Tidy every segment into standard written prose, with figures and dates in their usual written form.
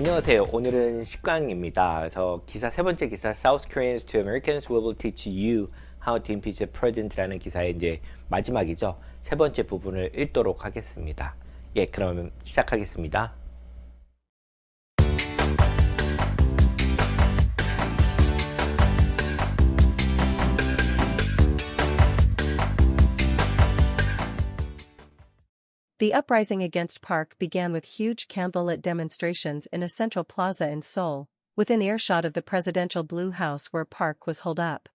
안녕하세요. 오늘은 10강입니다. 그래서 기사 세 번째 기사 South Koreans to Americans will teach you how to impeach the president라는 기사의 이제 마지막이죠. 세 번째 부분을 읽도록 하겠습니다. 예, 그럼 시작하겠습니다. The uprising against Park began with huge candlelit demonstrations in a central plaza in Seoul, within earshot of the presidential Blue House where Park was holed up.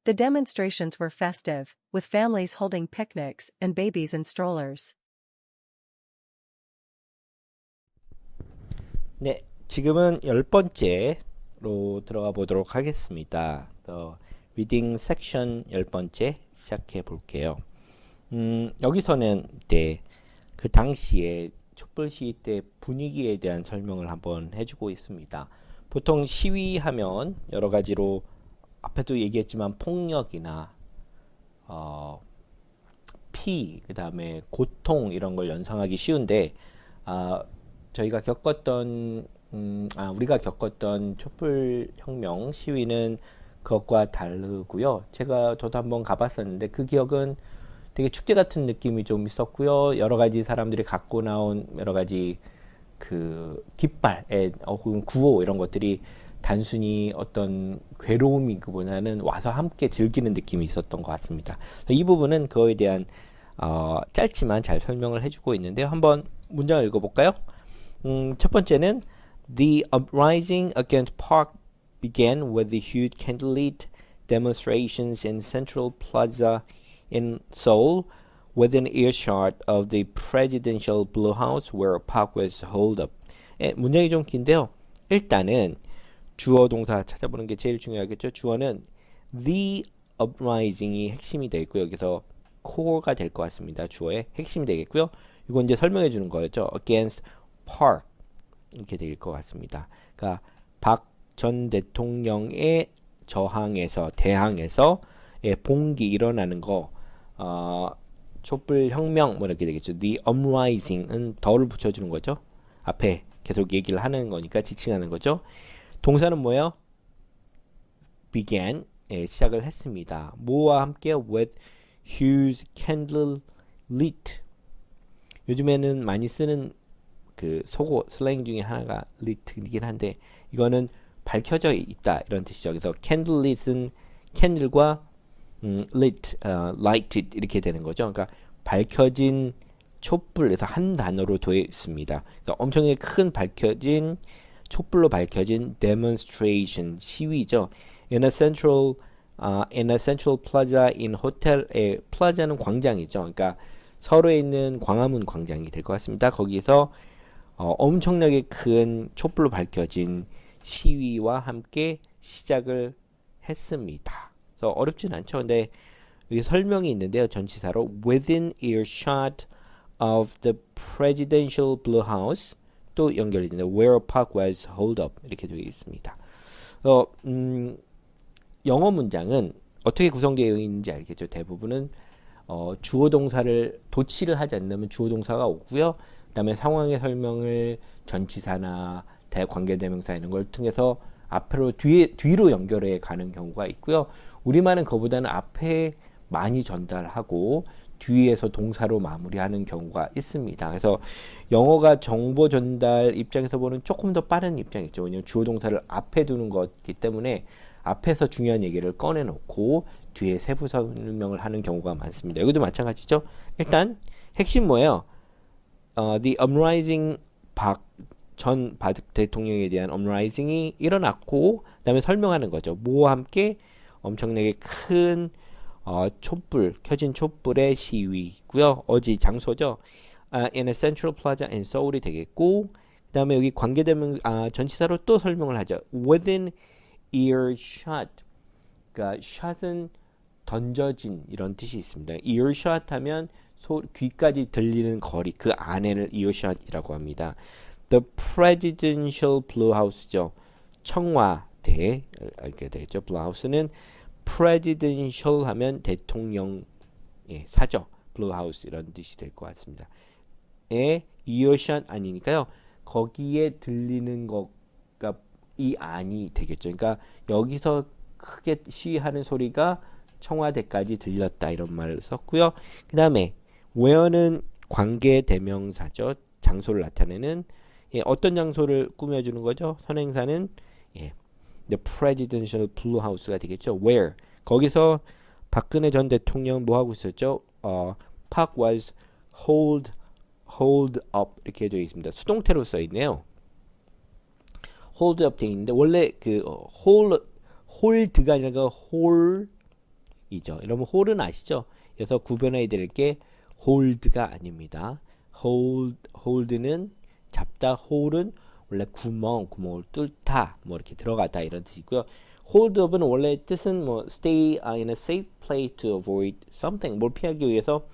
The demonstrations were festive, with families holding picnics and babies in strollers. 네, 지금은 10번째로 들어가 보도록 하겠습니다. 리딩 섹션 10번째 시작해 볼게요. 여기서는 그 당시에 촛불 시위 때 분위기에 대한 설명을 한번 해주고 있습니다. 보통 시위하면 여러 가지로 앞에도 얘기했지만 폭력이나 피, 그 다음에 고통 이런 걸 연상하기 쉬운데 저희가 겪었던 우리가 겪었던 촛불 혁명 시위는 그것과 다르고요. 저도 한번 가봤었는데 그 기억은 되게 축제 같은 느낌이 좀 있었고요. 여러 가지 사람들이 갖고 나온 여러 가지 그 깃발, 혹은 구호 이런 것들이 단순히 어떤 괴로움이기보다는 와서 함께 즐기는 느낌이 있었던 것 같습니다. 이 부분은 그거에 대한 짧지만 잘 설명을 해주고 있는데요. 한번 문장을 읽어볼까요? 첫 번째는 The uprising against Park began with the huge candlelit demonstrations in Central Plaza in Seoul, within earshot of the presidential Blue House where Park was holed up. 문장이 좀 긴데요. 일단은 주어 동사 찾아보는 게 제일 중요하겠죠. 주어는 the uprising이 핵심이 되겠고요. 여기서 core가 될 것 같습니다. 주어의 핵심이 되겠고요. 이건 이제 설명해 주는 거였죠. against Park 이렇게 될 것 같습니다. 그러니까 박 전 대통령의 대항에서 봉기 일어나는 거 촛불 혁명 뭐 이렇게 되겠죠. The uprising은 더를 붙여주는 거죠. 앞에 계속 얘기를 하는 거니까 지칭하는 거죠. 동사는 뭐예요? began 시작을 했습니다. 뭐와 함께 with huge candle lit. 요즘에는 많이 쓰는 그 속어 슬랭 중에 하나가 lit이긴 한데 이거는 밝혀져 있다 이런 뜻이죠. 그래서 candle lit은 캔들과 lit, lighted 이렇게 되는 거죠. 그러니까 밝혀진 촛불에서 한 단어로 되어 있습니다. 그러니까 엄청나게 큰 촛불로 밝혀진 demonstration 시위죠. In a central plaza in hotel, plaza는 광장이죠. 그러니까 서울에 있는 광화문 광장이 될 것 같습니다. 거기서 엄청나게 큰 촛불로 밝혀진 시위와 함께 시작을 했습니다. 어렵진 않죠. 근데 여기 설명이 있는데요. 전치사로 within earshot of the presidential Blue House 또 연결이 되는데 where Park was holed up 이렇게 되어 있습니다. 영어 문장은 어떻게 구성되어 있는지 알겠죠. 대부분은 주어 동사를 도치를 하지 않으면 주어 동사가 오고요. 그 다음에 상황의 설명을 전치사나 대관계대명사 이런 걸 통해서 앞으로 뒤로 연결해 가는 경우가 있고요. 우리말은 그보다는 앞에 많이 전달하고 뒤에서 동사로 마무리하는 경우가 있습니다. 그래서 영어가 정보 전달 입장에서 보는 조금 더 빠른 입장이죠. 왜냐하면 주어 동사를 앞에 두는 것이기 때문에 앞에서 중요한 얘기를 꺼내놓고 뒤에 세부 설명을 하는 경우가 많습니다. 여기도 마찬가지죠. 일단 핵심 뭐예요? The uprising 전 대통령에 대한 uprising이 일어났고 그 다음에 설명하는 거죠. 뭐와 함께 엄청나게 큰 켜진 촛불의 시위고요. 어디 장소죠. in a central plaza in Seoul이 되겠고 그 다음에 여기 관계되면 전치사로 또 설명을 하죠. within earshot. 그러니까 shot은 던져진 이런 뜻이 있습니다. earshot 하면 귀까지 들리는 거리 그 안에를 earshot이라고 합니다. The presidential Blue House죠. 청와대 알게 되죠. Blue House는 presidential 하면 대통령 사저 Blue House 이런 뜻이 될 것 같습니다. earshot 아니니까요. 거기에 들리는 것가 이 안이 되겠죠. 그러니까 여기서 크게 시위하는 소리가 청와대까지 들렸다 이런 말을 썼고요. 그 다음에 where는 관계 대명사죠. 장소를 나타내는 예, 어떤 장소를 꾸며주는 거죠? 선행사는 예, the presidential blue house가 되겠죠. where 거기서 박근혜 전 대통령 뭐 하고 있었죠? Park was hold up 이렇게 되어 있습니다. 수동태로 써 있네요. hold up 되어 있는데 원래 그 hold가 아니라 그 홀이죠. 여러분 홀은 아시죠? 그래서 구별해야 될 게 hold가 아닙니다. hold는 잡다, 홀은 원래 구멍을 뚫다, 뭐 이렇게 들어가다 이런 뜻이고요. hold up은 원래 뜻은 뭐 stay in a safe place to avoid something, 뭘 피하기 위해서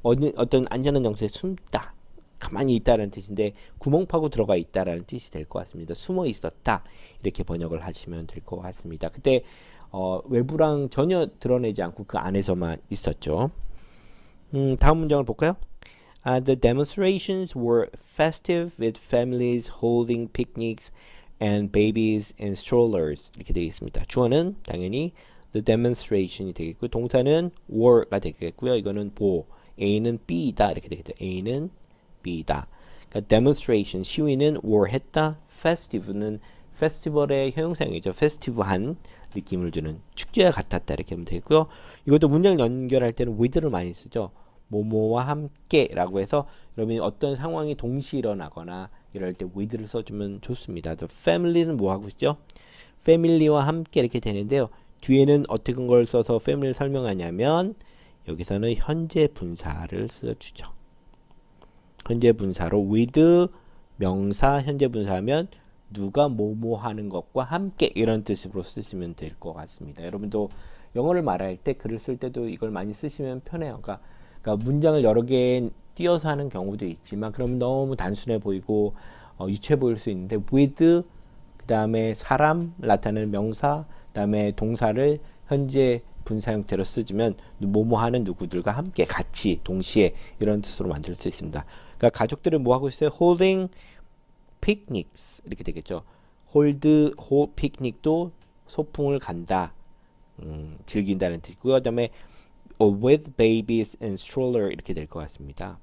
어떤 안전한 장소에 숨다, 가만히 있다라는 뜻인데 구멍 파고 들어가 있다라는 뜻이 될 것 같습니다. 숨어 있었다 이렇게 번역을 하시면 될 것 같습니다. 그때 외부랑 전혀 드러내지 않고 그 안에서만 있었죠. 다음 문장을 볼까요? The demonstrations were festive with families holding picnics and babies in strollers 이렇게 되어 있습니다. 주어는 당연히 the demonstration이 되겠고 동사는 were가 되겠고요. 이거는 A는 B이다 이렇게 되겠죠. A는 B이다. 그러니까 demonstration 시위는 were 했다. festive는 페스티벌의 형용사형이죠. festive한 느낌을 주는 축제와 같았다 이렇게 하면 되고요. 이것도 문장을 연결할 때는 with를 많이 쓰죠. 뭐뭐와 함께라고 해서 여러분이 어떤 상황이 동시에 일어나거나 이럴 때 with를 써주면 좋습니다. The family는 뭐 하고 있죠? family와 함께 이렇게 되는데요. 뒤에는 어떻게 걸 써서 family를 설명하냐면 여기서는 현재 분사를 써주죠. 현재 분사로 with 명사 현재 분사하면 누가 뭐뭐 하는 것과 함께 이런 뜻으로 쓰시면 될 것 같습니다. 여러분도 영어를 말할 때 글을 쓸 때도 이걸 많이 쓰시면 편해요. 그러니까 문장을 여러 개 띄어서 하는 경우도 있지만 그러면 너무 단순해 보이고 유치해 보일 수 있는데 with 그 다음에 사람 나타내는 명사 그 다음에 동사를 현재 분사 형태로 쓰지면 뭐뭐 하는 누구들과 함께 같이 동시에 이런 뜻으로 만들 수 있습니다. 그러니까 가족들은 뭐 하고 있어요? holding picnics 이렇게 되겠죠. hold picnic도 소풍을 간다, 즐긴다는 뜻이고요. 그다음에 with babies and stroller 이렇게 될 것 같습니다.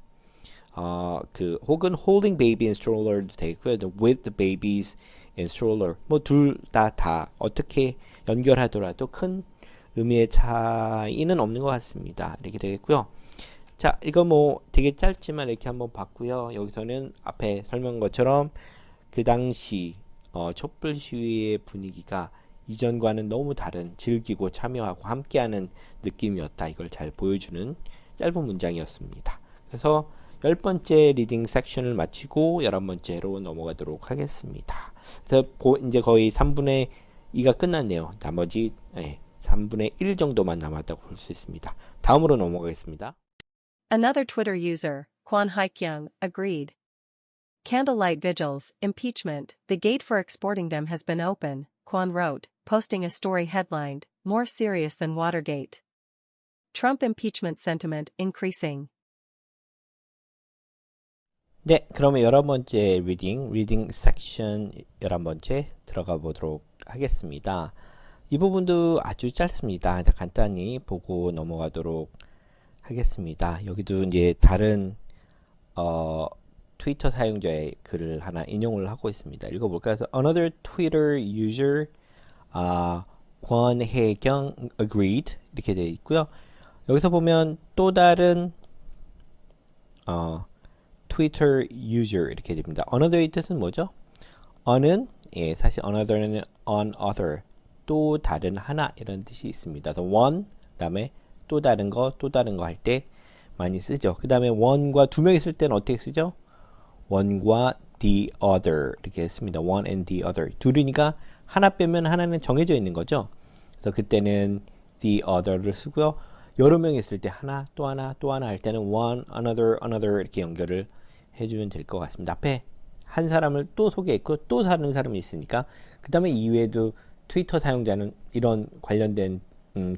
그 혹은 holding baby and stroller도 되고요. with the babies and stroller 뭐 둘 다 어떻게 연결하더라도 큰 의미의 차이는 없는 것 같습니다. 이렇게 되겠고요. 자, 이거 뭐 되게 짧지만 이렇게 한번 봤고요. 여기서는 앞에 설명한 것처럼 그 당시 촛불 시위의 분위기가 이전과는 너무 다른 즐기고 참여하고 함께하는 느낌이었다. 이걸 잘 보여주는 짧은 문장이었습니다. 그래서 10번째 리딩 섹션을 마치고 11번째로 넘어가도록 하겠습니다. 그래서 이제 거의 3분의 2가 끝났네요. 나머지 3분의 1 정도만 남았다고 볼 수 있습니다. 다음으로 넘어가겠습니다. Another Twitter user, Kwon Haekyung, agreed. Candlelight vigils, impeachment, the gate for exporting them has been open, Kwon wrote, posting a story headlined, More Serious Than Watergate. Trump impeachment sentiment increasing. 네, 그러면 11번째 리딩 섹션 11번째 들어가 보도록 하겠습니다. 이 부분도 아주 짧습니다. 간단히 보고 넘어가도록 하겠습니다. 여기도 이제 다른 트위터 사용자의 글을 하나 인용을 하고 있습니다. 읽어볼까요? 그래서 Another Twitter user 권혜경 agreed 이렇게 되어 있고요. 여기서 보면 또 다른 Twitter user 이렇게 됩니다. Another의 뜻은 뭐죠? on은 사실 another는 on other 또 다른 하나 이런 뜻이 있습니다. 그래서 one 그다음에 또 다른 거 할 때 많이 쓰죠. 그 다음에 one과 두 명이 쓸 때는 어떻게 쓰죠? one과 the other 이렇게 씁니다. one and the other 둘이니까 하나 빼면 하나는 정해져 있는 거죠. 그래서 그때는 the other를 쓰고요. 여러 명이 있을 때 하나 또 하나 또 하나 할 때는 one, another 이렇게 연결을 해주면 될 것 같습니다. 앞에 한 사람을 또 소개했고 또 다른 사람이 있으니까 그 다음에 이외에도 트위터 사용자는 이런 관련된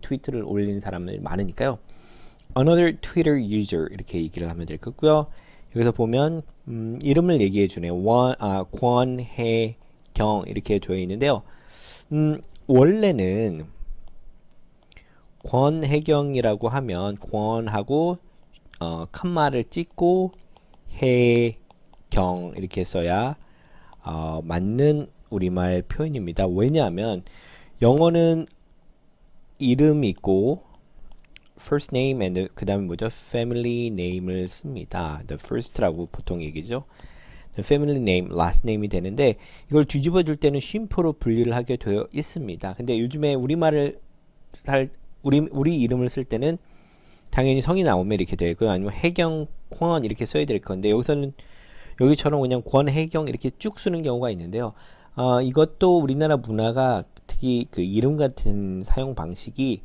트위트를 올린 사람들 많으니까요. Another Twitter user 이렇게 얘기를 하면 될 거고요. 여기서 보면 이름을 얘기해 주네요. 권혜경 이렇게 되어 있는데요. 원래는 권혜경이라고 하면 권하고 칸마를 찍고 혜경 이렇게 써야 맞는 우리말 표현입니다. 왜냐하면 영어는 이름 있고 first name and 그 다음에 뭐죠? family name을 씁니다. the first라고 보통 얘기죠. the family name, last name이 되는데 이걸 뒤집어 줄 때는 쉼표로 분리를 하게 되어 있습니다. 근데 요즘에 우리말을 우리 이름을 쓸 때는 당연히 성이 나오면 이렇게 되고요. 아니면 혜경, 권 이렇게 써야 될 건데 여기서는 여기처럼 그냥 권혜경 이렇게 쭉 쓰는 경우가 있는데요. 이것도 우리나라 문화가 특히 그 이름 같은 사용 방식이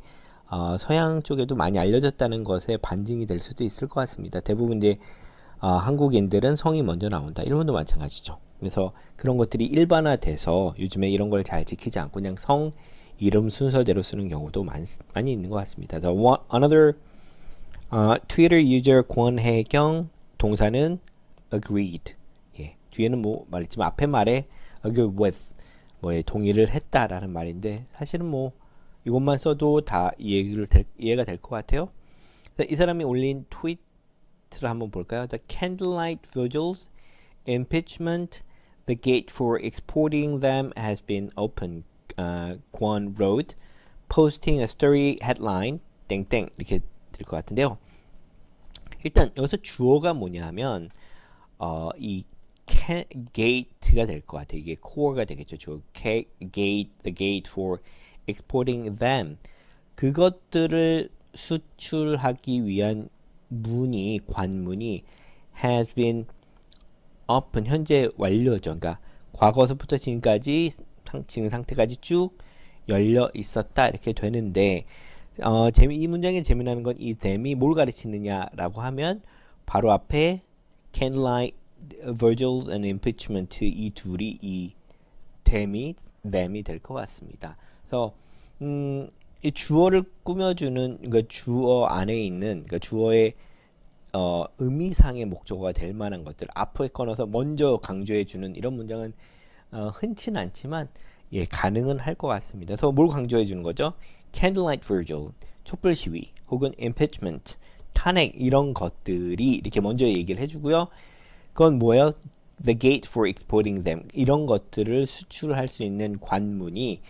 서양 쪽에도 많이 알려졌다는 것에 반증이 될 수도 있을 것 같습니다. 대부분 이제 한국인들은 성이 먼저 나온다. 일본도 마찬가지죠. 그래서 그런 것들이 일반화돼서 요즘에 이런 걸 잘 지키지 않고 그냥 성 이름 순서대로 쓰는 경우도 많이 있는 것 같습니다. Another Twitter user 권혜경 동사는 agreed. 예, 뒤에는 뭐 말했지만 앞에 말에 agree with 뭐에 동의를 했다라는 말인데 사실은 뭐 이것만 써도 다 이해가 될 것 같아요. 이 사람이 올린 트윗을 한번 볼까요? The candlelight vigils, impeachment, the gate for exporting them has been opened. Kwon wrote, posting a story headline 땡땡 이렇게 될 것 같은데요. 일단 여기서 주어가 뭐냐면 이 gate가 될 것 같아요. 이게 core가 되겠죠. 주어 gate, the gate for exporting them. 그것들을 수출하기 위한 문이 관문이 has been open 현재 완료죠. 그러니까 과거서부터 지금까지 지금 상태까지 쭉 열려 있었다 이렇게 되는데 이 문장의 재미나는 건 이 them이 뭘 가르치느냐라고 하면 바로 앞에 candlelight, vigils and impeachment 이 둘이 이 them이 될 것 같습니다. 그래서 이 주어를 꾸며주는 그러니까 주어 안에 있는 그러니까 주어의 의미상의 목적어가 될 만한 것들 앞에 꺼내서 먼저 강조해주는 이런 문장은 흔치는 않지만 예 가능은 할 것 같습니다. 그래서 뭘 강조해 주는 거죠? Candlelight Vigil, 촛불 시위, 혹은 impeachment, 탄핵 이런 것들이 이렇게 먼저 얘기를 해주고요. 그건 뭐예요? The gate for exporting them 이런 것들을 수출할 수 있는 관문이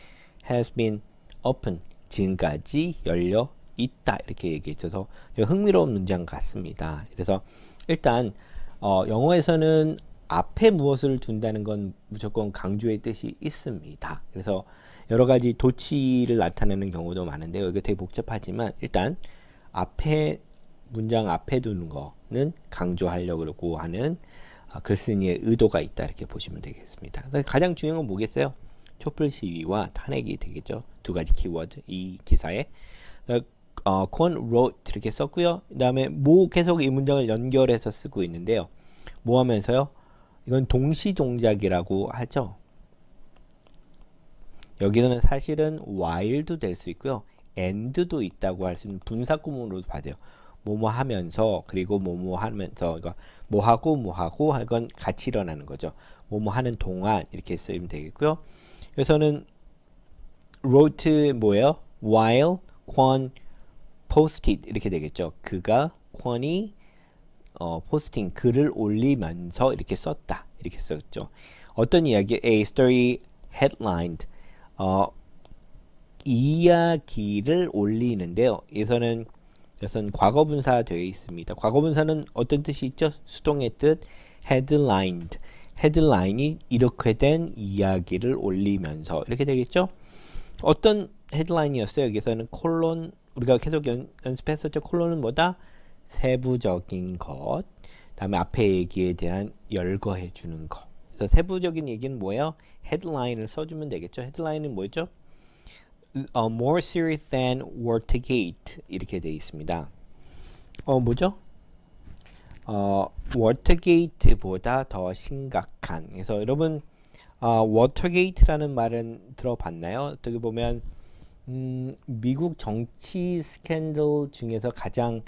has been open 지금까지 열려 있다 이렇게 얘기해줘서 흥미로운 문장 같습니다. 그래서 일단 영어에서는 앞에 무엇을 둔다는 건 무조건 강조의 뜻이 있습니다. 그래서 여러 가지 도치를 나타내는 경우도 많은데요. 이게 되게 복잡하지만 일단 앞에 문장 앞에 두는 거는 강조하려고 하는 글쓴이의 의도가 있다 이렇게 보시면 되겠습니다. 가장 중요한 건 뭐겠어요? 촛불 시위와 탄핵이 되겠죠. 두 가지 키워드 이 기사에 권 wrote 이렇게 썼고요. 그 다음에 뭐 계속 이 문장을 연결해서 쓰고 있는데요. 뭐 하면서요? 이건 동시 동작이라고 하죠. 여기서는 사실은 while도 될 수 있고요. and도 있다고 할 수 있는 분사구문으로도 봐야 뭐뭐 하면서 그리고 뭐뭐 하면서 그러니까 뭐 하고 이건 같이 일어나는 거죠. 뭐뭐 하는 동안 이렇게 쓰면 되겠고요. 여기서는 wrote 뭐예요? while Kwon posted 이렇게 되겠죠. 그가 콘이 포스팅 글을 올리면서 이렇게 썼다 이렇게 썼죠. 어떤 이야기? A story headlined 이야기를 올리는데요. 여기서는 과거분사 되어 있습니다. 과거분사는 어떤 뜻이 있죠? 수동의 뜻 headlined 헤드라인이 이렇게 된 이야기를 올리면서 이렇게 되겠죠. 어떤 헤드라인이었어요? 여기서는 콜론 우리가 계속 연습했었죠. 콜론은 뭐다? 세부적인 것, 다음에 앞에 얘기에 대한 열거해 주는 것. 그래서 세부적인 얘기는 뭐예요? 헤드라인을 써주면 되겠죠. 헤드라인은 뭐였죠? More serious than Watergate 이렇게 되어 있습니다. 뭐죠? 워터게이트보다 더 심각한. 그래서 여러분 워터게이트라는 말은 들어봤나요? 어떻게 보면 미국 정치 스캔들 중에서 가장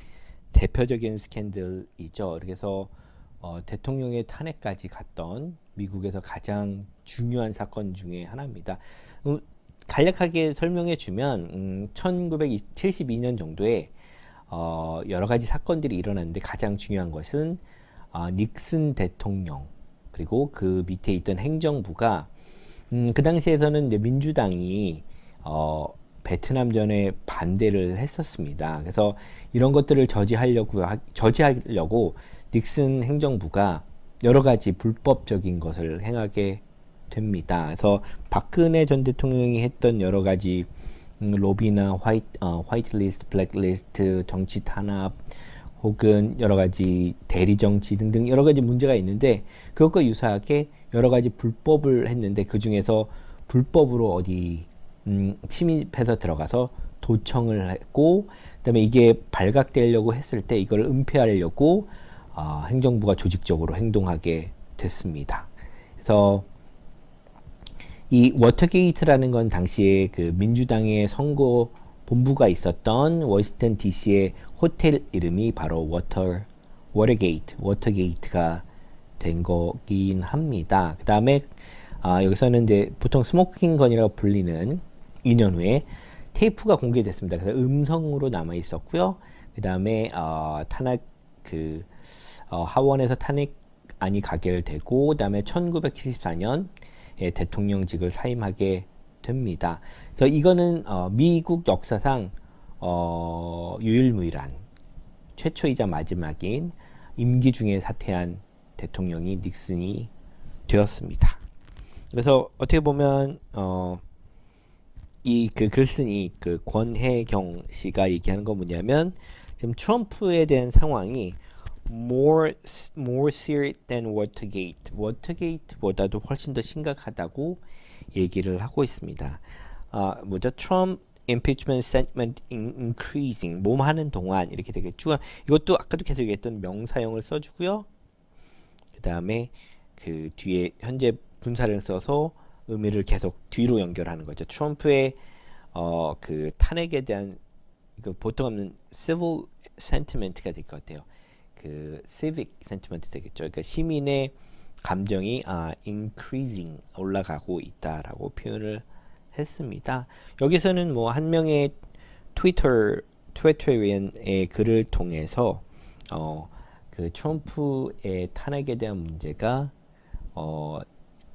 대표적인 스캔들이죠. 그래서 대통령의 탄핵까지 갔던 미국에서 가장 중요한 사건 중에 하나입니다. 간략하게 설명해 주면 1972년 정도에 여러 가지 사건들이 일어났는데 가장 중요한 것은 닉슨 대통령 그리고 그 밑에 있던 행정부가 그 당시에서는 이제 민주당이 베트남전에 반대를 했었습니다. 그래서 이런 것들을 저지하려고 닉슨 행정부가 여러 가지 불법적인 것을 행하게 됩니다. 그래서 박근혜 전 대통령이 했던 여러 가지 로비나 화이트 리스트, 블랙 리스트, 정치 탄압 혹은 여러 가지 대리 정치 등등 여러 가지 문제가 있는데 그것과 유사하게 여러 가지 불법을 했는데 그 중에서 불법으로 어디 침입해서 들어가서 도청을 했고 그다음에 이게 발각되려고 했을 때 이걸 은폐하려고 행정부가 조직적으로 행동하게 됐습니다. 그래서 이 워터게이트라는 건 당시에 그 민주당의 선거 본부가 있었던 워싱턴 DC의 호텔 이름이 바로 워터게이트가 된 거긴 합니다. 그 다음에 여기서는 이제 보통 스모킹 건이라고 불리는 2년 후에 테이프가 공개됐습니다. 그래서 음성으로 남아 있었고요. 그 다음에 탄핵 하원에서 탄핵안이 가결되고 그 다음에 1974년 대통령직을 사임하게 됩니다. 그래서 이거는 미국 역사상 유일무이한 최초이자 마지막인 임기 중에 사퇴한 대통령이 닉슨이 되었습니다. 그래서 어떻게 보면 이 그 글쓴이 그 권혜경 씨가 얘기하는 건 뭐냐면 지금 트럼프에 대한 상황이 more serious than 워터게이트보다도 훨씬 더 심각하다고 얘기를 하고 있습니다. Trump impeachment sentiment increasing 몸 하는 동안 이렇게 되겠죠. 이것도 아까도 계속 얘기했던 명사형을 써주고요. 그 다음에 그 뒤에 현재 분사를 써서 의미를 계속 뒤로 연결하는 거죠. 트럼프의 그 탄핵에 대한 보통 없는 civil sentiment가 될 것 같아요. 그 civic sentiment 되겠죠. 그러니까 시민의 감정이 increasing 올라가고 있다라고 표현을 했습니다. 여기서는 뭐 한 명의 트위터리언의 글을 통해서 그 트럼프의 탄핵에 대한 문제가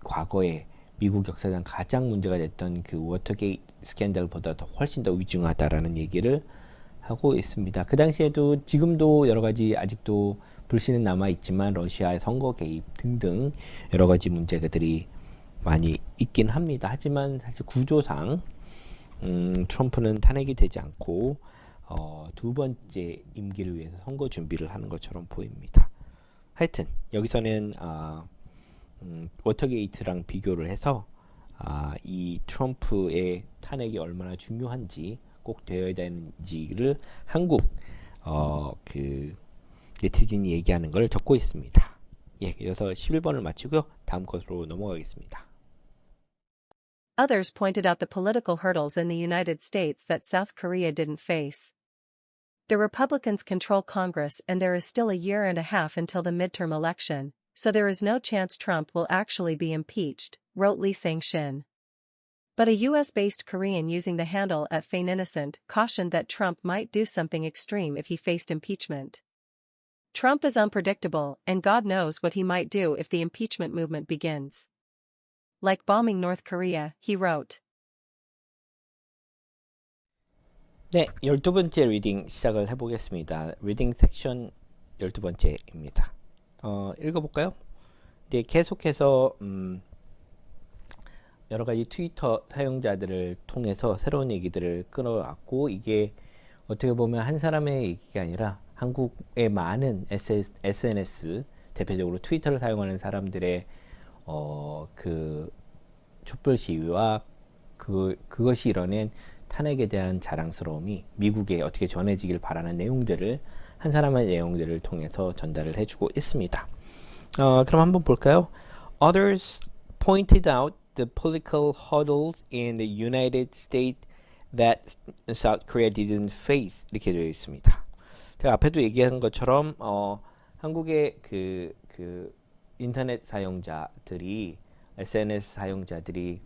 과거에 미국 역사상 가장 문제가 됐던 그 워터게이트 스캔들보다 더 훨씬 더 위중하다라는 얘기를 하고 있습니다. 그 당시에도 지금도 여러 가지 아직도 불씨는 남아 있지만 러시아의 선거 개입 등등 여러 가지 문제들이 많이 있긴 합니다. 하지만 사실 구조상 트럼프는 탄핵이 되지 않고 두 번째 임기를 위해서 선거 준비를 하는 것처럼 보입니다. 하여튼 여기서는 워터게이트랑 비교를 해서 이 트럼프의 탄핵이 얼마나 중요한지 꼭 되어야 되는지를 한국 그 네티즌이 얘기하는 걸 적고 있습니다. 예, 그래서 11번을 마치고요. 다음 것으로 넘어가겠습니다. Others pointed out the political hurdles in the United States that South Korea didn't face. The Republicans control Congress and there is still a year and a half until the midterm election, so there is no chance Trump will actually be impeached, wrote Lee Sang-shin. But a US-based Korean using the handle at @FeignInnocent cautioned that Trump might do something extreme if he faced impeachment. Trump is unpredictable and God knows what he might do if the impeachment movement begins. Like bombing North Korea, he wrote. 네, 12번째 리딩 시작을 해보겠습니다. 리딩 섹션 12번째입니다. 읽어볼까요? 네, 계속해서 여러 가지 트위터 사용자들을 통해서 새로운 얘기들을 끌어왔고 이게 어떻게 보면 한 사람의 얘기가 아니라 한국의 많은 SNS 대표적으로 트위터를 사용하는 사람들의 그 촛불 시위와 그것이 이뤄낸 탄핵에 대한 자랑스러움이 미국에 어떻게 전해지길 바라는 내용들을 한 사람의 내용들을 통해서 전달을 해주고 있습니다. 그럼 한번 볼까요? Others pointed out the political hurdles in the United States that South Korea didn't face 이렇게 되어 있습니다. 제가 앞에도 얘기한 것처럼 한국의 그 인터넷 사용자들이 SNS 사용자들이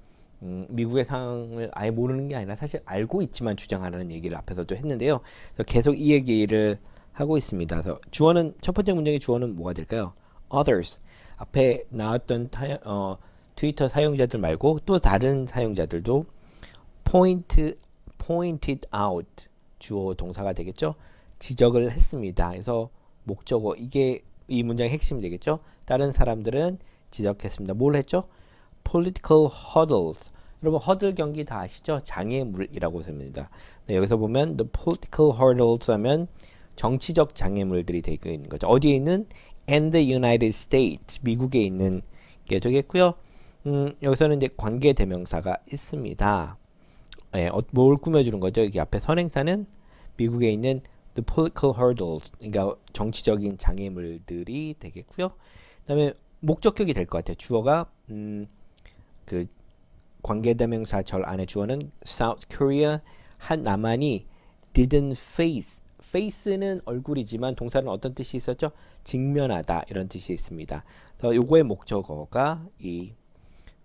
미국의 상황을 아예 모르는 게 아니라 사실 알고 있지만 주장하라는 얘기를 앞에서도 했는데요. 그래서 계속 이 얘기를 하고 있습니다. 그래서 주어는 첫 번째 문장의 주어는 뭐가 될까요? Others. 앞에 나왔던 트위터 사용자들 말고 또 다른 사용자들도 pointed out 주어 동사가 되겠죠. 지적을 했습니다. 그래서 목적어 이게 이 문장의 핵심이 되겠죠. 다른 사람들은 지적했습니다. 뭘 했죠? Political hurdles. 여러분 허들 경기 다 아시죠? 장애물이라고 씁니다. 네, 여기서 보면 the political hurdles 하면 정치적 장애물들이 되어 있는 거죠. 어디에 있는? And the United States. 미국에 있는 게 되겠고요. 여기서는 이제 관계 대명사가 있습니다. 네, 뭘 꾸며주는 거죠? 여기 앞에 선행사는 미국에 있는 the political hurdles, 그러니까 정치적인 장애물들이 되겠고요. 그다음에 목적격이 될 것 같아요. 주어가 그 관계대명사 절 안에 주어는 South Korea 한 남한이 didn't face는 얼굴이지만 동사는 어떤 뜻이 있었죠? 직면하다 이런 뜻이 있습니다. 요거의 목적어가 이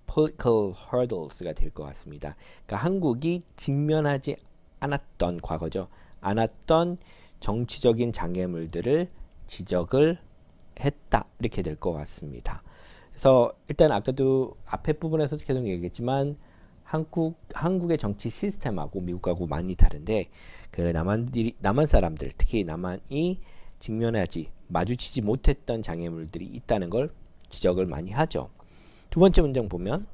political hurdles가 될 것 같습니다. 그러니까 한국이 직면하지 않았던 과거죠. 않았던 정치적인 장애물들을 지적을 했다 이렇게 될 것 같습니다. 그래서 일단 아까도 앞에 부분에서 계속 얘기했지만 한국의 정치 시스템하고 미국하고 많이 다른데 그 남한 사람들 특히 남한이 직면하지 마주치지 못했던 장애물들이 있다는 걸 지적을 많이 하죠. 두 번째 문장 보면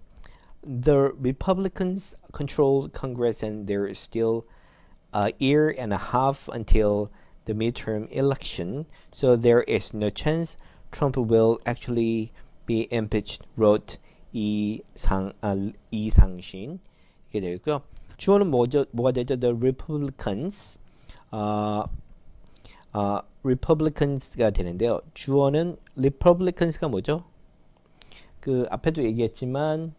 The Republicans control Congress and there is still a year and a half until the midterm election, so there is no chance Trump will actually be impeached, wrote 이상신. 이게 되고요. 주어는 뭐가 되죠? The Republicans, Republicans가 되는데요. 주어는 Republicans가 뭐죠? 그 앞에도 얘기했지만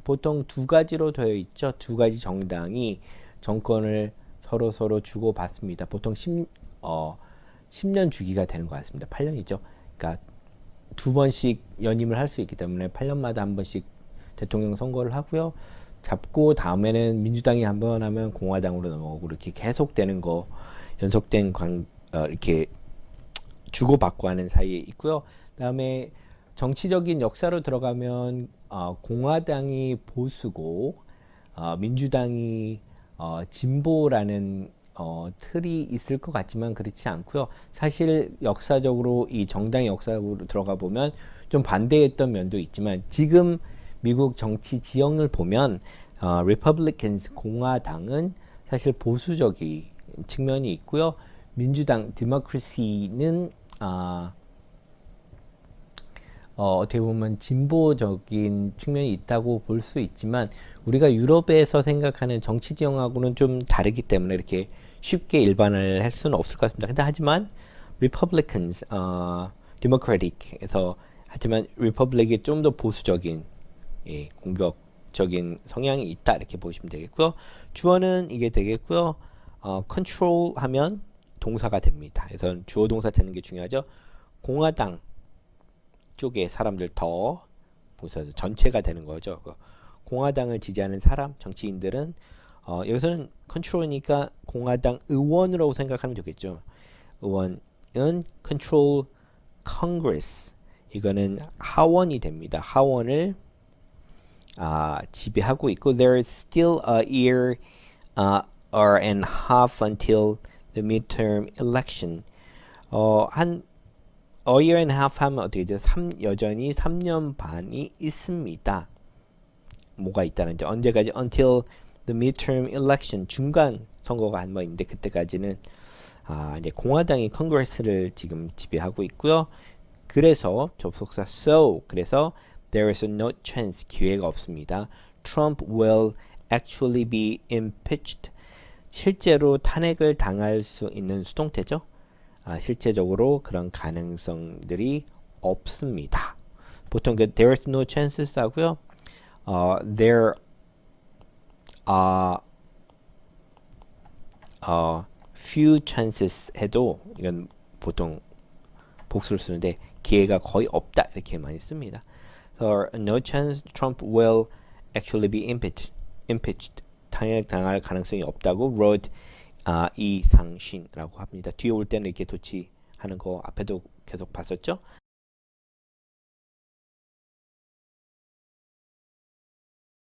보통 두 가지로 되어 있죠. 두 가지 정당이 정권을 서로 주고 받습니다. 보통 10년 주기가 되는 것 같습니다. 8년이죠. 그러니까 두 번씩 연임을 할 수 있기 때문에 8년마다 한 번씩 대통령 선거를 하고요. 잡고 다음에는 민주당이 한 번 하면 공화당으로 넘어가고 이렇게 계속되는 거 연속된 이렇게 주고받고 하는 사이에 있고요. 그다음에 정치적인 역사로 들어가면 공화당이 보수고 민주당이 진보라는 틀이 있을 것 같지만 그렇지 않고요. 사실 역사적으로 이 정당의 역사로 들어가 보면 좀 반대했던 면도 있지만 지금 미국 정치 지형을 보면 Republicans 공화당은 사실 보수적인 측면이 있고요. 민주당 Democracy는 어떻게 보면 진보적인 측면이 있다고 볼 수 있지만 우리가 유럽에서 생각하는 정치 지형하고는 좀 다르기 때문에 이렇게 쉽게 일반을 할 수는 없을 것 같습니다. 근데 하지만 Republicans, Democratic에서 하지만 Republic이 좀 더 보수적인 공격적인 성향이 있다 이렇게 보시면 되겠고요. 주어는 이게 되겠고요. control 하면 동사가 됩니다. 그래서 주어 동사 되는 게 중요하죠. 공화당 쪽에 사람들 더 보셔서 전체가 되는 거죠. 공화당을 지지하는 사람, 정치인들은 여기서는 컨트롤이니까 공화당 의원이라고 생각하면 되겠죠. 의원은 control Congress. 이거는 하원이 됩니다. 하원을 지배하고 있고 there is still a year or and half until the midterm election. A year and a half 하면 어떻게 되죠? 여전히 3년 반이 있습니다. 뭐가 있다는 죠 언제까지? Until the midterm election. 중간 선거가 한 번 있는데 그때까지는 이제 공화당이 컨그레스를 지금 지배하고 있고요. 그래서 접속사 so 그래서 there is no chance 기회가 없습니다. Trump will actually be impeached. 실제로 탄핵을 당할 수 있는 수동태죠. 실제적으로 그런 가능성들이 없습니다. 보통 그 there is no chances 하고요. There are few chances 해도 이건 보통 복수를 쓰는데 기회가 거의 없다 이렇게 많이 씁니다. So no chance Trump will actually be impeached. 탄핵당할 가능성이 없다고 wrote 이상신이라고 합니다. 뒤에 올 때는 이렇게 도치하는 거 앞에도 계속 봤었죠.